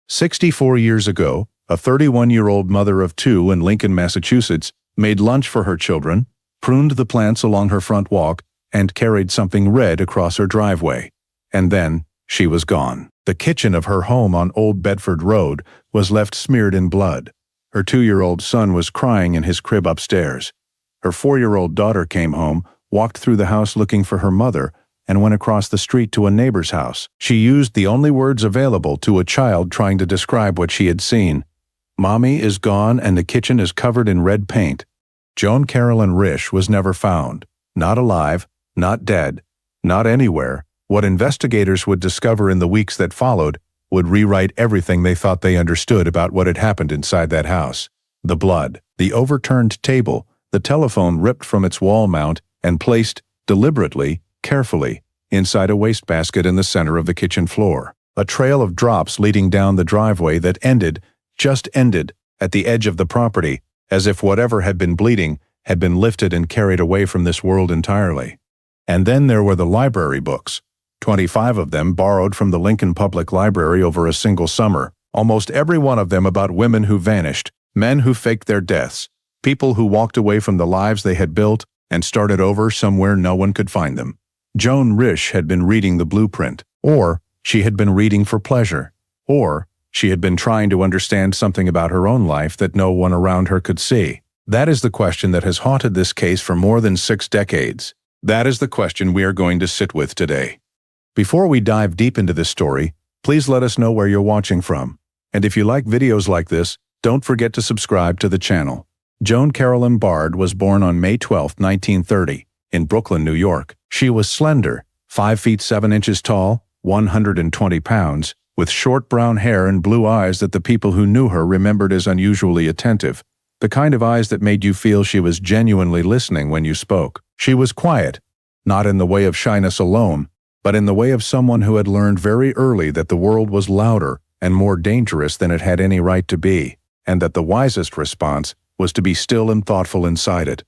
64 years ago, a 31-year-old mother of two in Lincoln, Massachusetts, made lunch for her children, pruned the plants along her front walk, and carried something red across her driveway. And then, she was gone. The kitchen of her home on Old Bedford Road was left smeared in blood. Her 2-year-old son was crying in his crib upstairs. Her 4-year-old daughter came home, walked through the house looking for her mother, and went across the street to a neighbor's house. She used the only words available to a child trying to describe what she had seen. "Mommy is gone and the kitchen is covered in red paint." Joan Carolyn Risch was never found. Not alive, not dead, not anywhere. What investigators would discover in the weeks that followed would rewrite everything they thought they understood about what had happened inside that house. The blood, the overturned table, the telephone ripped from its wall mount and placed, deliberately, carefully, inside a wastebasket in the center of the kitchen floor. A trail of drops leading down the driveway that just ended, at the edge of the property, as if whatever had been bleeding had been lifted and carried away from this world entirely. And then there were the library books. 25 of them borrowed from the Lincoln Public Library over a single summer, almost every one of them about women who vanished, men who faked their deaths, people who walked away from the lives they had built and started over somewhere no one could find them. Joan Risch had been reading the blueprint, or she had been reading for pleasure, or she had been trying to understand something about her own life that no one around her could see. That is the question that has haunted this case for more than 6 decades. That is the question we are going to sit with today. Before we dive deep into this story, please let us know where you're watching from. And if you like videos like this, don't forget to subscribe to the channel. Joan Carolyn Bard was born on May 12, 1930, in Brooklyn, New York. She was slender, 5 feet 7 inches tall, 120 pounds, with short brown hair and blue eyes that the people who knew her remembered as unusually attentive, the kind of eyes that made you feel she was genuinely listening when you spoke. She was quiet, not in the way of shyness alone, but in the way of someone who had learned very early that the world was louder and more dangerous than it had any right to be, and that the wisest response was to be still and thoughtful inside it.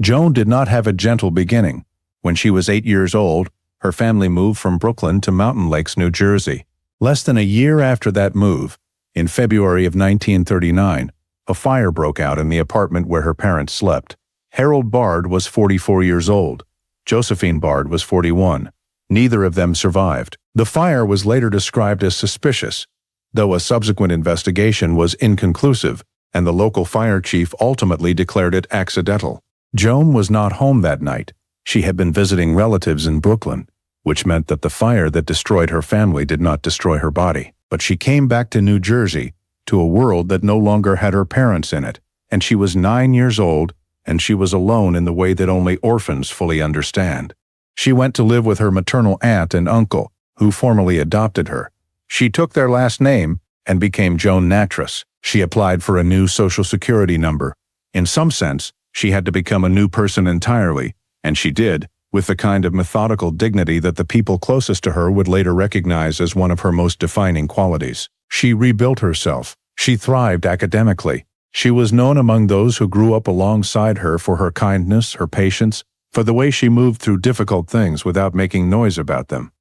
Joan did not have a gentle beginning. When she was 8 years old, her family moved from Brooklyn to Mountain Lakes, New Jersey. Less than a year after that move, in February of 1939, a fire broke out in the apartment where her parents slept. Harold Bard was 44 years old. Josephine Bard was 41. Neither of them survived. The fire was later described as suspicious, though a subsequent investigation was inconclusive, and the local fire chief ultimately declared it accidental. Joan was not home that night. She had been visiting relatives in Brooklyn, which meant that the fire that destroyed her family did not destroy her body. But she came back to New Jersey, to a world that no longer had her parents in it, and she was 9 years old, and she was alone in the way that only orphans fully understand. She went to live with her maternal aunt and uncle, who formally adopted her. She took their last name and became Joan Nattrass. She applied for a new Social Security number. In some sense, she had to become a new person entirely, and she did, with the kind of methodical dignity that the people closest to her would later recognize as one of her most defining qualities. She rebuilt herself. She thrived academically. She was known among those who grew up alongside her for her kindness, her patience, for the way she moved through difficult things without making noise about them.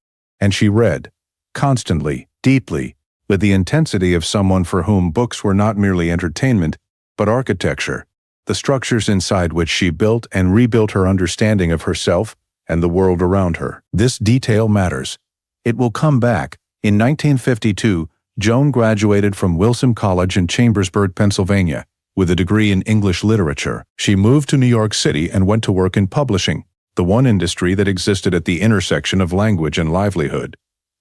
And she read, constantly, deeply, with the intensity of someone for whom books were not merely entertainment, but architecture, the structures inside which she built and rebuilt her understanding of herself and the world around her. This detail matters. It will come back. In 1952, Joan graduated from Wilson College in Chambersburg, Pennsylvania, with a degree in English literature. She moved to New York City and went to work in publishing, the one industry that existed at the intersection of language and livelihood.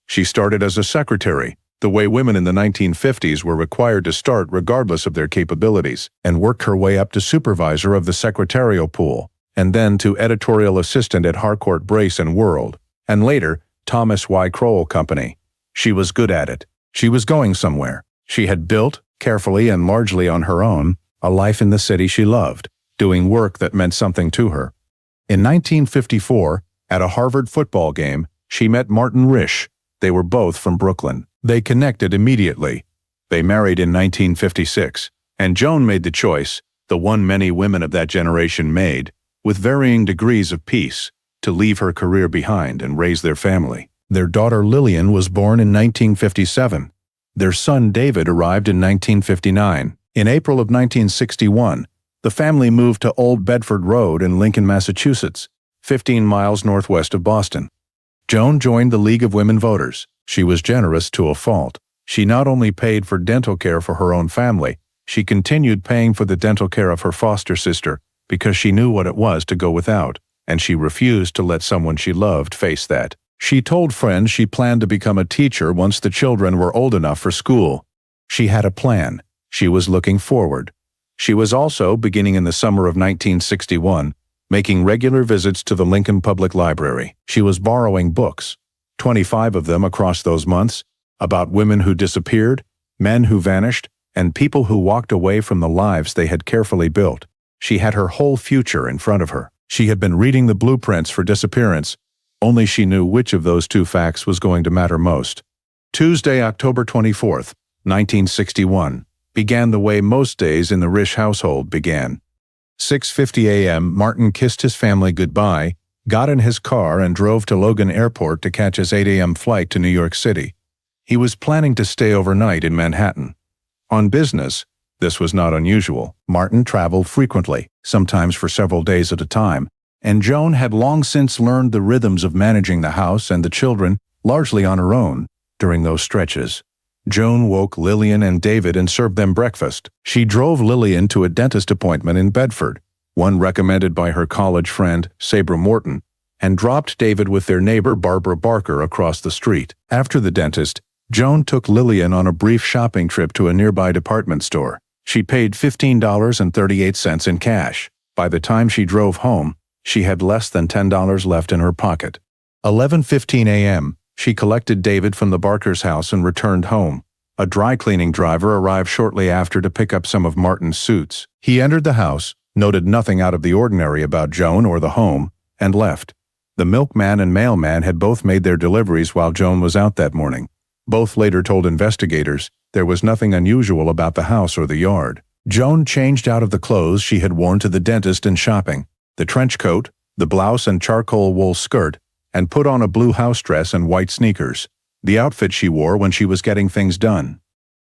She started as a secretary, the way women in the 1950s were required to start regardless of their capabilities, and worked her way up to supervisor of the secretarial pool, and then to editorial assistant at Harcourt Brace and World, and later Thomas Y. Crowell Company. She was good at it. She was going somewhere. She had built, carefully and largely on her own, a life in the city she loved, doing work that meant something to her. In 1954, at a Harvard football game, she met Martin Risch. They were both from Brooklyn. They connected immediately. They married in 1956, and Joan made the choice, the one many women of that generation made, with varying degrees of peace, to leave her career behind and raise their family. Their daughter Lillian was born in 1957. Their son David arrived in 1959. In April of 1961, the family moved to Old Bedford Road in Lincoln, Massachusetts, 15 miles northwest of Boston. Joan joined the League of Women Voters. She was generous to a fault. She not only paid for dental care for her own family, she continued paying for the dental care of her foster sister because she knew what it was to go without, and she refused to let someone she loved face that. She told friends she planned to become a teacher once the children were old enough for school. She had a plan. She was looking forward. She was also, beginning in the summer of 1961, making regular visits to the Lincoln Public Library. She was borrowing books, 25 of them across those months, about women who disappeared, men who vanished, and people who walked away from the lives they had carefully built. She had her whole future in front of her. She had been reading the blueprints for disappearance. Only she knew which of those two facts was going to matter most. Tuesday, October 24th, 1961, began the way most days in the Risch household began. 6:50 a.m., Martin kissed his family goodbye, got in his car, and drove to Logan Airport to catch his 8 a.m. flight to New York City. He was planning to stay overnight in Manhattan. On business, this was not unusual. Martin traveled frequently, sometimes for several days at a time, and Joan had long since learned the rhythms of managing the house and the children, largely on her own, during those stretches. Joan woke Lillian and David and served them breakfast. She drove Lillian to a dentist appointment in Bedford, one recommended by her college friend, Sabra Morton, and dropped David with their neighbor Barbara Barker across the street. After the dentist, Joan took Lillian on a brief shopping trip to a nearby department store. She paid $15.38 in cash. By the time she drove home, she had less than $10 left in her pocket. 11:15 a.m., she collected David from the Barker's house and returned home. A dry cleaning driver arrived shortly after to pick up some of Martin's suits. He entered the house, noted nothing out of the ordinary about Joan or the home, and left. The milkman and mailman had both made their deliveries while Joan was out that morning. Both later told investigators there was nothing unusual about the house or the yard. Joan changed out of the clothes she had worn to the dentist and shopping, the trench coat, the blouse and charcoal wool skirt, and put on a blue house dress and white sneakers, the outfit she wore when she was getting things done.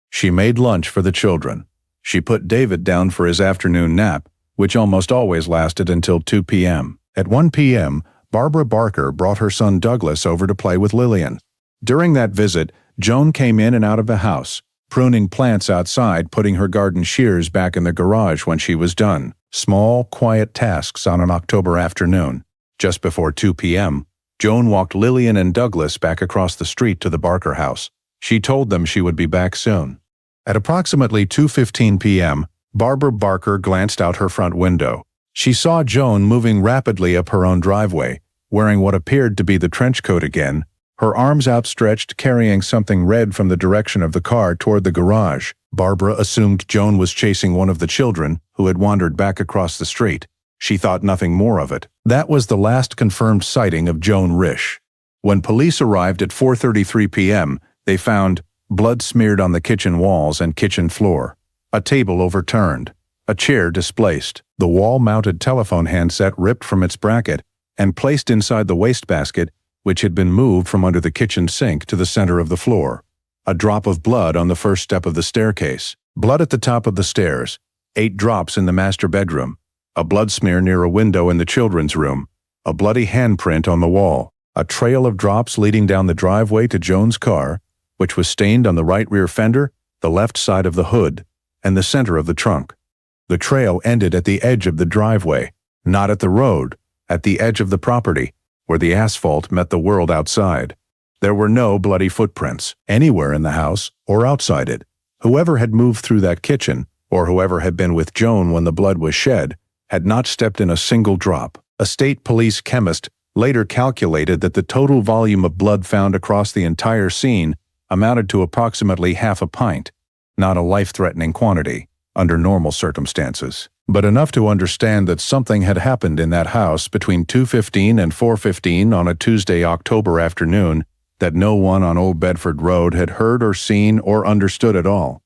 She made lunch for the children. She put David down for his afternoon nap, which almost always lasted until 2 p.m. At 1 p.m., Barbara Barker brought her son Douglas over to play with Lillian. During that visit, Joan came in and out of the house, pruning plants outside, putting her garden shears back in the garage when she was done. Small, quiet tasks on an October afternoon. Just before 2 p.m., Joan walked Lillian and Douglas back across the street to the Barker house. She told them she would be back soon. At approximately 2:15 p.m., Barbara Barker glanced out her front window. She saw Joan moving rapidly up her own driveway, wearing what appeared to be the trench coat again, her arms outstretched, carrying something red from the direction of the car toward the garage. Barbara assumed Joan was chasing one of the children, who had wandered back across the street. She thought nothing more of it. That was the last confirmed sighting of Joan Risch. When police arrived at 4:33 p.m., they found blood smeared on the kitchen walls and kitchen floor, a table overturned, a chair displaced, the wall-mounted telephone handset ripped from its bracket and placed inside the wastebasket, which had been moved from under the kitchen sink to the center of the floor. A drop of blood on the first step of the staircase, blood at the top of the stairs, 8 drops in the master bedroom, a blood smear near a window in the children's room, a bloody handprint on the wall, a trail of drops leading down the driveway to Joan's car, which was stained on the right rear fender, the left side of the hood, and the center of the trunk. The trail ended at the edge of the driveway, not at the road, at the edge of the property, where the asphalt met the world outside. There were no bloody footprints anywhere in the house or outside it. Whoever had moved through that kitchen, or whoever had been with Joan when the blood was shed, had not stepped in a single drop. A state police chemist later calculated that the total volume of blood found across the entire scene amounted to approximately half a pint, not a life-threatening quantity under normal circumstances, but enough to understand that something had happened in that house between 2:15 and 4:15 on a Tuesday, October afternoon that no one on Old Bedford Road had heard or seen or understood at all.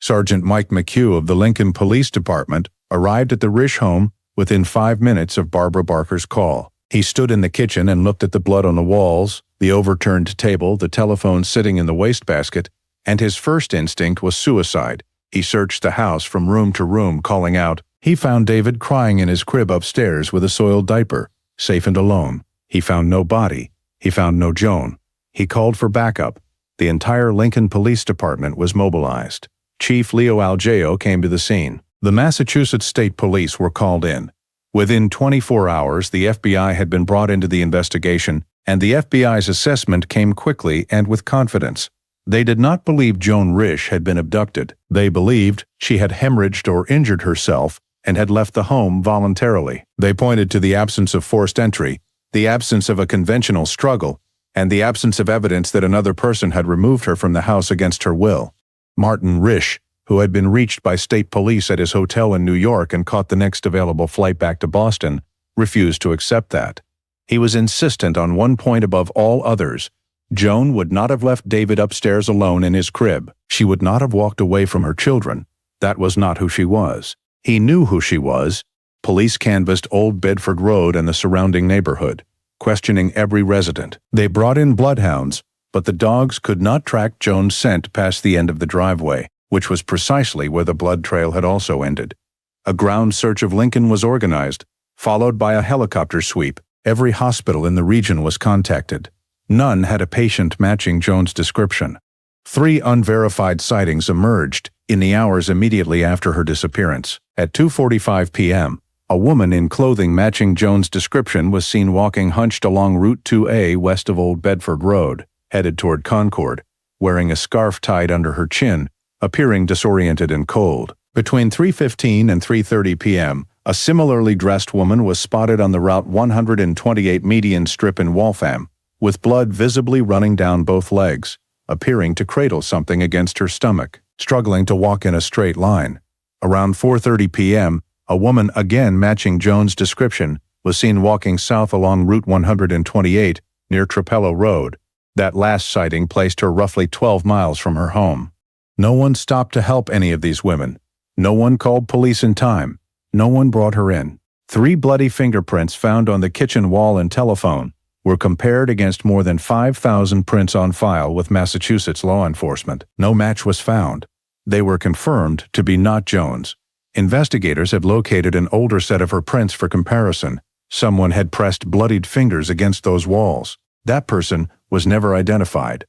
Sergeant Mike McHugh of the Lincoln Police Department arrived at the Risch home within 5 minutes of Barbara Barker's call. He stood in the kitchen and looked at the blood on the walls, the overturned table, the telephone sitting in the wastebasket, and his first instinct was suicide. He searched the house from room to room, calling out. He found David crying in his crib upstairs with a soiled diaper, safe and alone. He found no body. He found no Joan. He called for backup. The entire Lincoln Police Department was mobilized. Chief Leo Algeo came to the scene. The Massachusetts State Police were called in. Within 24 hours, the FBI had been brought into the investigation, and the FBI's assessment came quickly and with confidence. They did not believe Joan Risch had been abducted. They believed she had hemorrhaged or injured herself and had left the home voluntarily. They pointed to the absence of forced entry, the absence of a conventional struggle, and the absence of evidence that another person had removed her from the house against her will. Martin Risch, who had been reached by state police at his hotel in New York and caught the next available flight back to Boston, refused to accept that. He was insistent on one point above all others. Joan would not have left David upstairs alone in his crib. She would not have walked away from her children. That was not who she was. He knew who she was. Police canvassed Old Bedford Road and the surrounding neighborhood, questioning every resident. They brought in bloodhounds, but the dogs could not track Joan's scent past the end of the driveway, which was precisely where the blood trail had also ended. A ground search of Lincoln was organized, followed by a helicopter sweep. Every hospital in the region was contacted. None had a patient matching Joan's description. 3 unverified sightings emerged in the hours immediately after her disappearance. At 2:45 p.m., a woman in clothing matching Joan's description was seen walking hunched along Route 2A west of Old Bedford Road, headed toward Concord, wearing a scarf tied under her chin, appearing disoriented and cold. Between 3:15 and 3:30 p.m., a similarly dressed woman was spotted on the Route 128 median strip in Waltham, with blood visibly running down both legs, appearing to cradle something against her stomach, struggling to walk in a straight line. Around 4:30 p.m., a woman again matching Joan's description was seen walking south along Route 128 near Trapello Road. That last sighting placed her roughly 12 miles from her home. No one stopped to help any of these women. No one called police in time. No one brought her in. 3 bloody fingerprints found on the kitchen wall and telephone were compared against more than 5,000 prints on file with Massachusetts law enforcement. No match was found. They were confirmed to be not Joan's. Investigators had located an older set of her prints for comparison. Someone had pressed bloodied fingers against those walls. That person was never identified.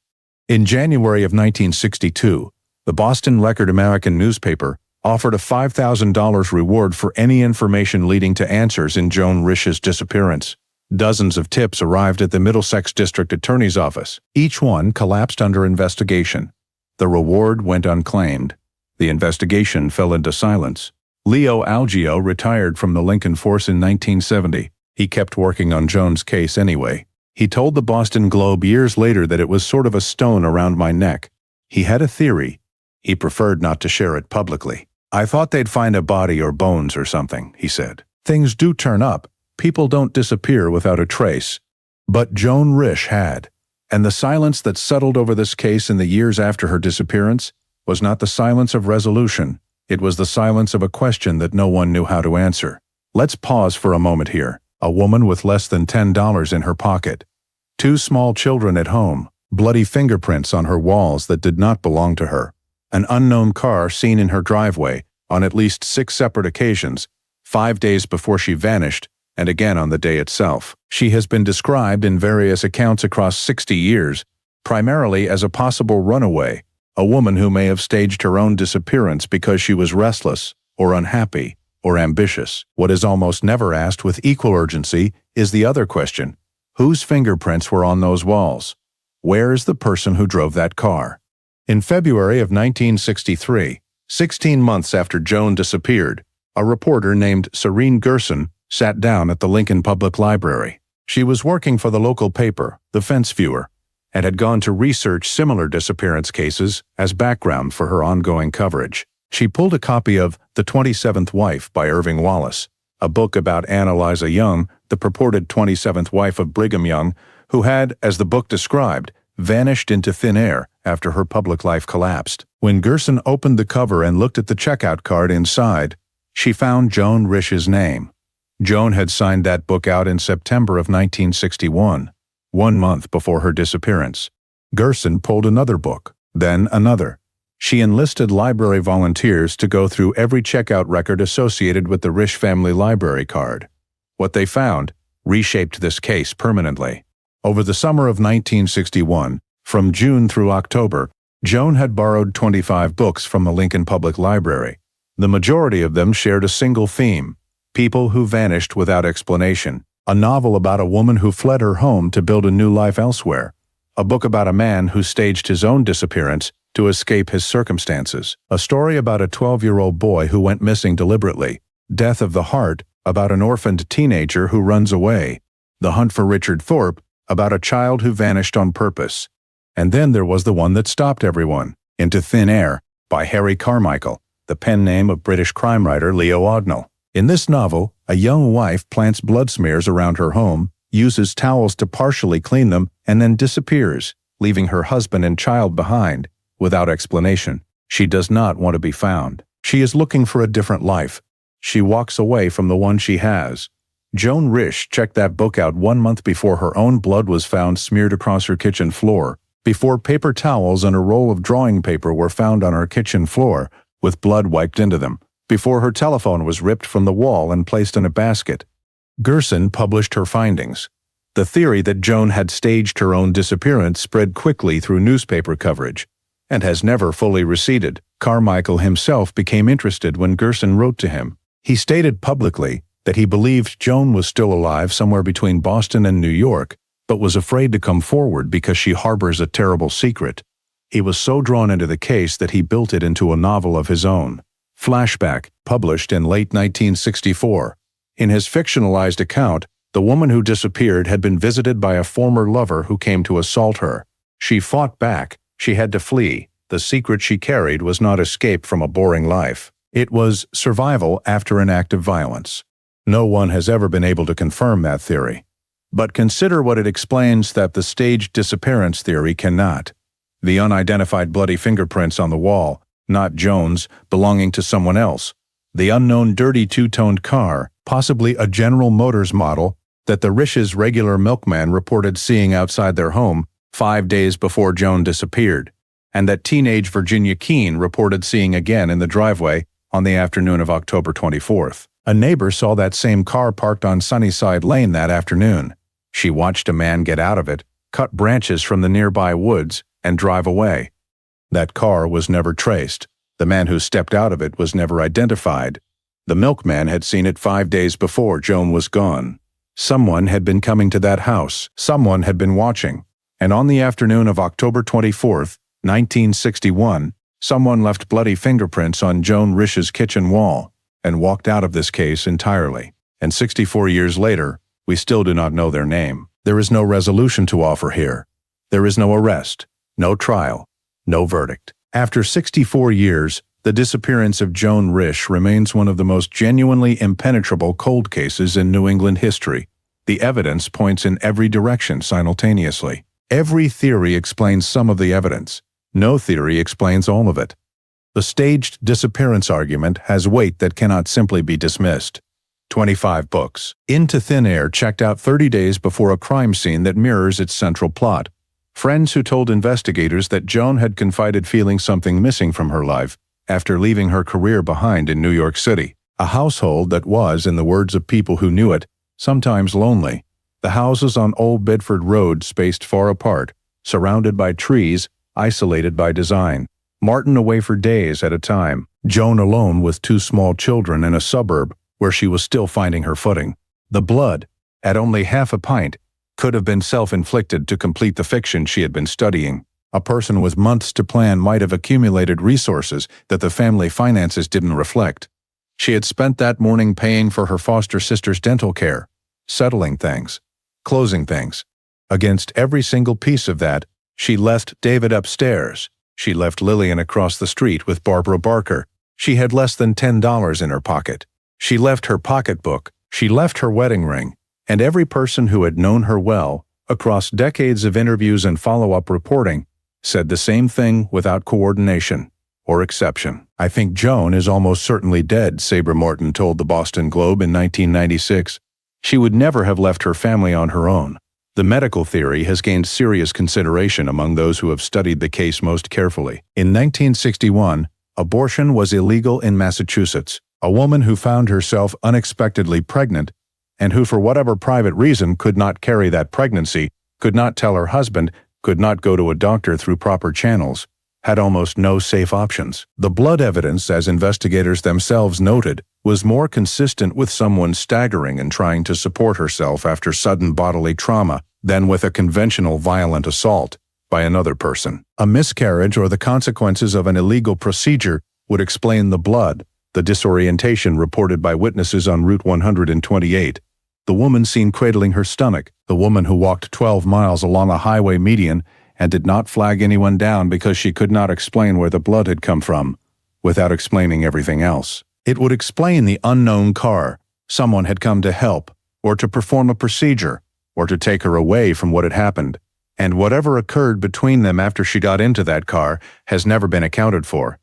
In January of 1962, the Boston Record-American newspaper offered a $5,000 reward for any information leading to answers in Joan Risch's disappearance. Dozens of tips arrived at the Middlesex District Attorney's office. Each one collapsed under investigation. The reward went unclaimed. The investigation fell into silence. Leo Algeo retired from the Lincoln force in 1970. He kept working on Joan's case anyway. He told the Boston Globe years later that it was sort of a stone around my neck. He had a theory. He preferred not to share it publicly. "I thought they'd find a body or bones or something," he said. "Things do turn up. People don't disappear without a trace." But Joan Risch had. And the silence that settled over this case in the years after her disappearance was not the silence of resolution. It was the silence of a question that no one knew how to answer. Let's pause for a moment here. A woman with less than $10 in her pocket. 2 small children at home. Bloody fingerprints on her walls that did not belong to her. An unknown car seen in her driveway on at least 6 separate occasions, 5 days before she vanished, and again on the day itself. She has been described in various accounts across 60 years, primarily as a possible runaway, a woman who may have staged her own disappearance because she was restless, or unhappy, or ambitious. What is almost never asked with equal urgency is the other question: whose fingerprints were on those walls? Where is the person who drove that car? In February of 1963, 16 months after Joan disappeared, a reporter named Serene Gerson sat down at the Lincoln Public Library. She was working for the local paper, The Fence Viewer, and had gone to research similar disappearance cases as background for her ongoing coverage. She pulled a copy of The 27th Wife by Irving Wallace, a book about Ann Eliza Young, the purported 27th wife of Brigham Young, who had, as the book described, vanished into thin air after her public life collapsed. When Gerson opened the cover and looked at the checkout card inside, she found Joan Risch's name. Joan had signed that book out in September of 1961, 1 month before her disappearance. Gerson pulled another book, Then another. She enlisted library volunteers to go through every checkout record associated with the Risch family library card. What they found reshaped this case permanently. Over the summer of 1961, from June through October, Joan had borrowed 25 books from the Lincoln Public Library. The majority of them shared a single theme: people who vanished without explanation. A novel about a woman who fled her home to build a new life elsewhere. A book about a man who staged his own disappearance to escape his circumstances. A story about a 12-year-old boy who went missing deliberately. Death of the Heart, about an orphaned teenager who runs away. The Hunt for Richard Thorpe, about a child who vanished on purpose. And then there was the one that stopped everyone, Into Thin Air, by Harry Carmichael, the pen name of British crime writer Leo Ognall. In this novel, a young wife plants blood smears around her home, uses towels to partially clean them, and then disappears, leaving her husband and child behind, without explanation. She does not want to be found. She is looking for a different life. She walks away from the one she has. Joan Risch checked that book out 1 month before her own blood was found smeared across her kitchen floor, before paper towels and a roll of drawing paper were found on her kitchen floor, with blood wiped into them, before her telephone was ripped from the wall and placed in a basket. Gerson published her findings. The theory that Joan had staged her own disappearance spread quickly through newspaper coverage, and has never fully receded. Carmichael himself became interested when Gerson wrote to him. He stated publicly that he believed Joan was still alive somewhere between Boston and New York, but was afraid to come forward because she harbors a terrible secret. He was so drawn into the case that he built it into a novel of his own. Flashback, published in late 1964. In his fictionalized account, the woman who disappeared had been visited by a former lover who came to assault her. She fought back. She had to flee. The secret she carried was not escape from a boring life. It was survival after an act of violence. No one has ever been able to confirm that theory. But consider what it explains that the staged disappearance theory cannot. The unidentified bloody fingerprints on the wall, not Joan's, belonging to someone else. The unknown dirty two-toned car, possibly a General Motors model, that the Risch's regular milkman reported seeing outside their home 5 days before Joan disappeared, and that teenage Virginia Keene reported seeing again in the driveway on the afternoon of October 24th. A neighbor saw that same car parked on Sunnyside Lane that afternoon. She watched a man get out of it, cut branches from the nearby woods, and drive away. That car was never traced. The man who stepped out of it was never identified. The milkman had seen it 5 days before Joan was gone. Someone had been coming to that house. Someone had been watching. And on the afternoon of October 24th, 1961, someone left bloody fingerprints on Joan Risch's kitchen wall and walked out of this case entirely. And 64 years later, we still do not know their name. There is no resolution to offer here. There is no arrest, no trial, no verdict. After 64 years, the disappearance of Joan Risch remains one of the most genuinely impenetrable cold cases in New England history. The evidence points in every direction simultaneously. Every theory explains some of the evidence. No theory explains all of it. The staged disappearance argument has weight that cannot simply be dismissed. 25 books. Into Thin Air checked out 30 days before a crime scene that mirrors its central plot. Friends who told investigators that Joan had confided feeling something missing from her life after leaving her career behind in New York City. A household that was, in the words of people who knew it, sometimes lonely. The houses on Old Bedford Road spaced far apart, surrounded by trees, isolated by design. Martin away for days at a time. Joan alone with 2 small children in a suburb where she was still finding her footing. The blood, at only half a pint, could have been self-inflicted to complete the fiction she had been studying. A person with months to plan might have accumulated resources that the family finances didn't reflect. She had spent that morning paying for her foster sister's dental care, settling things, closing things. Against every single piece of that, she left David upstairs. She left Lillian across the street with Barbara Barker. She had less than $10 in her pocket. She left her pocketbook. She left her wedding ring. And every person who had known her well, across decades of interviews and follow-up reporting, said the same thing without coordination or exception. "I think Joan is almost certainly dead," Sabra Morton told the Boston Globe in 1996. "She would never have left her family on her own. The medical theory has gained serious consideration among those who have studied the case most carefully. In 1961, abortion was illegal in Massachusetts. A woman who found herself unexpectedly pregnant and who for whatever private reason could not carry that pregnancy, could not tell her husband, could not go to a doctor through proper channels, had almost no safe options. The blood evidence, as investigators themselves noted, was more consistent with someone staggering and trying to support herself after sudden bodily trauma than with a conventional violent assault by another person. A miscarriage or the consequences of an illegal procedure would explain the blood, the disorientation reported by witnesses on Route 128, the woman seen cradling her stomach, the woman who walked 12 miles along a highway median and did not flag anyone down because she could not explain where the blood had come from, without explaining everything else. It would explain the unknown car. Someone had come to help, or to perform a procedure, or to take her away from what had happened, and whatever occurred between them after she got into that car has never been accounted for.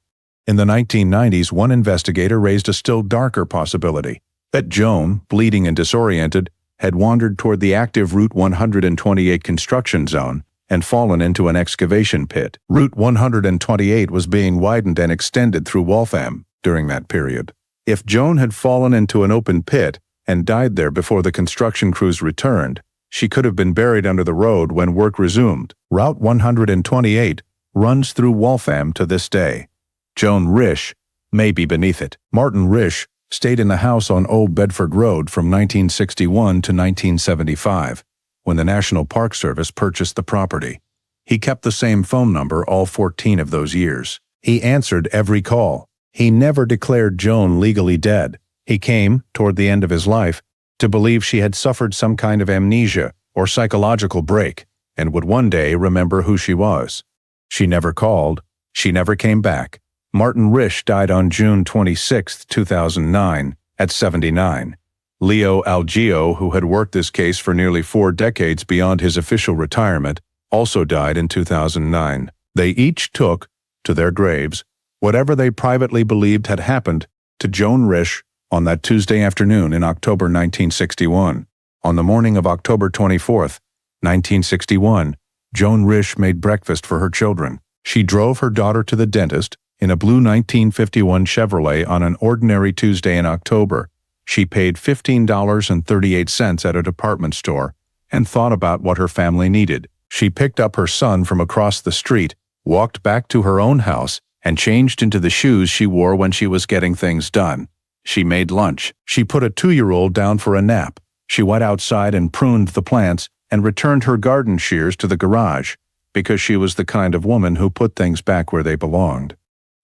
In the 1990s, one investigator raised a still darker possibility, that Joan, bleeding and disoriented, had wandered toward the active Route 128 construction zone and fallen into an excavation pit. Route 128 was being widened and extended through Waltham during that period. If Joan had fallen into an open pit and died there before the construction crews returned, she could have been buried under the road when work resumed. Route 128 runs through Waltham to this day. Joan Risch may be beneath it. Martin Risch stayed in the house on Old Bedford Road from 1961 to 1975, when the National Park Service purchased the property. He kept the same phone number all 14 of those years. He answered every call. He never declared Joan legally dead. He came, toward the end of his life, to believe she had suffered some kind of amnesia or psychological break and would one day remember who she was. She never called. She never came back. Martin Risch died on June 26, 2009, at 79. Leo Algeo, who had worked this case for nearly 4 decades beyond his official retirement, also died in 2009. They each took, to their graves, whatever they privately believed had happened to Joan Risch on that Tuesday afternoon in October 1961. On the morning of October 24, 1961, Joan Risch made breakfast for her children. She drove her daughter to the dentist in a blue 1951 Chevrolet on an ordinary Tuesday in October. She paid $15.38 at a department store and thought about what her family needed. She picked up her son from across the street, walked back to her own house, and changed into the shoes she wore when she was getting things done. She made lunch. She put a 2-year-old down for a nap. She went outside and pruned the plants and returned her garden shears to the garage, because she was the kind of woman who put things back where they belonged.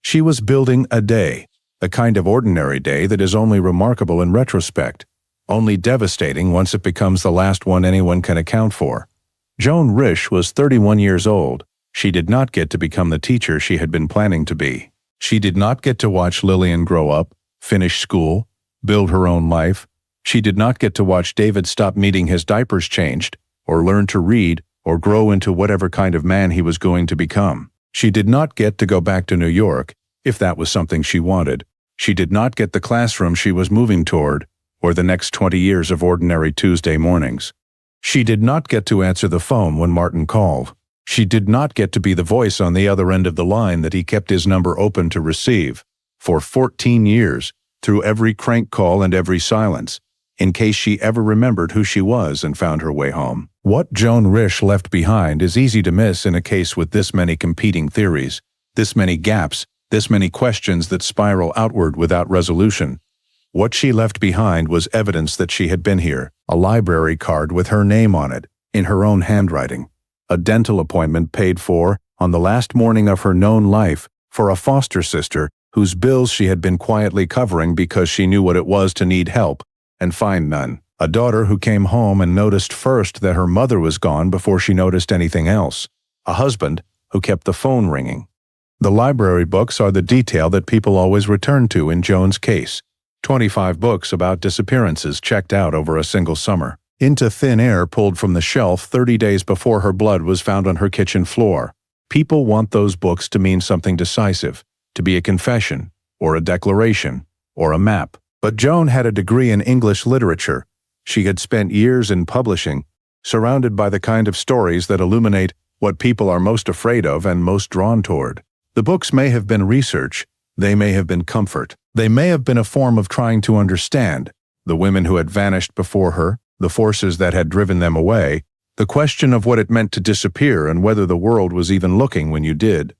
She was building a day, the kind of ordinary day that is only remarkable in retrospect, only devastating once it becomes the last one anyone can account for. Joan Risch was 31 years old. She did not get to become the teacher she had been planning to be. She did not get to watch Lillian grow up, finish school, build her own life. She did not get to watch David stop needing his diapers changed, or learn to read, or grow into whatever kind of man he was going to become. She did not get to go back to New York, if that was something she wanted. She did not get the classroom she was moving toward, or the next 20 years of ordinary Tuesday mornings. She did not get to answer the phone when Martin called. She did not get to be the voice on the other end of the line that he kept his number open to receive, for 14 years, through every crank call and every silence, in case she ever remembered who she was and found her way home. What Joan Risch left behind is easy to miss in a case with this many competing theories, this many gaps, this many questions that spiral outward without resolution. What she left behind was evidence that she had been here, a library card with her name on it, in her own handwriting, a dental appointment paid for on the last morning of her known life for a foster sister whose bills she had been quietly covering because she knew what it was to need help and find none. A daughter who came home and noticed first that her mother was gone before she noticed anything else. A husband who kept the phone ringing. The library books are the detail that people always return to in Joan's case. 25 books about disappearances checked out over a single summer. Into thin air pulled from the shelf 30 days before her blood was found on her kitchen floor. People want those books to mean something decisive, to be a confession, or a declaration, or a map. But Joan had a degree in English literature. She had spent years in publishing, surrounded by the kind of stories that illuminate what people are most afraid of and most drawn toward. The books may have been research, they may have been comfort, they may have been a form of trying to understand the women who had vanished before her, the forces that had driven them away, the question of what it meant to disappear and whether the world was even looking when you did.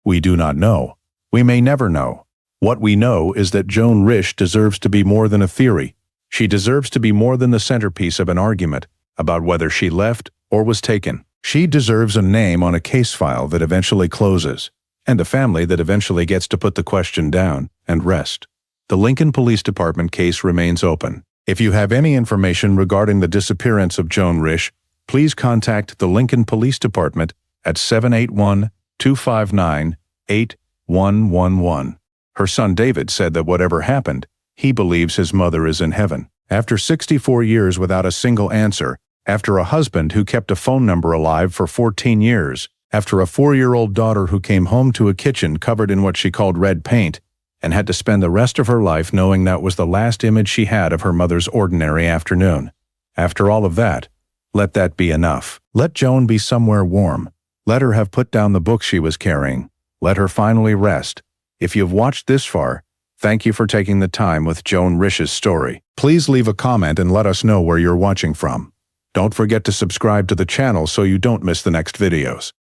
We do not know. We may never know. What we know is that Joan Risch deserves to be more than a theory. She deserves to be more than the centerpiece of an argument about whether she left or was taken. She deserves a name on a case file that eventually closes, and a family that eventually gets to put the question down and rest. The Lincoln Police Department case remains open. If you have any information regarding the disappearance of Joan Risch, please contact the Lincoln Police Department at 781-259-8111. Her son David said that whatever happened, he believes his mother is in heaven. After 64 years without a single answer, after a husband who kept a phone number alive for 14 years, after a 4-year-old daughter who came home to a kitchen covered in what she called red paint, and had to spend the rest of her life knowing that was the last image she had of her mother's ordinary afternoon. After all of that, let that be enough. Let Joan be somewhere warm. Let her have put down the book she was carrying. Let her finally rest. If you've watched this far, thank you for taking the time with Joan Risch's story. Please leave a comment and let us know where you're watching from. Don't forget to subscribe to the channel so you don't miss the next videos.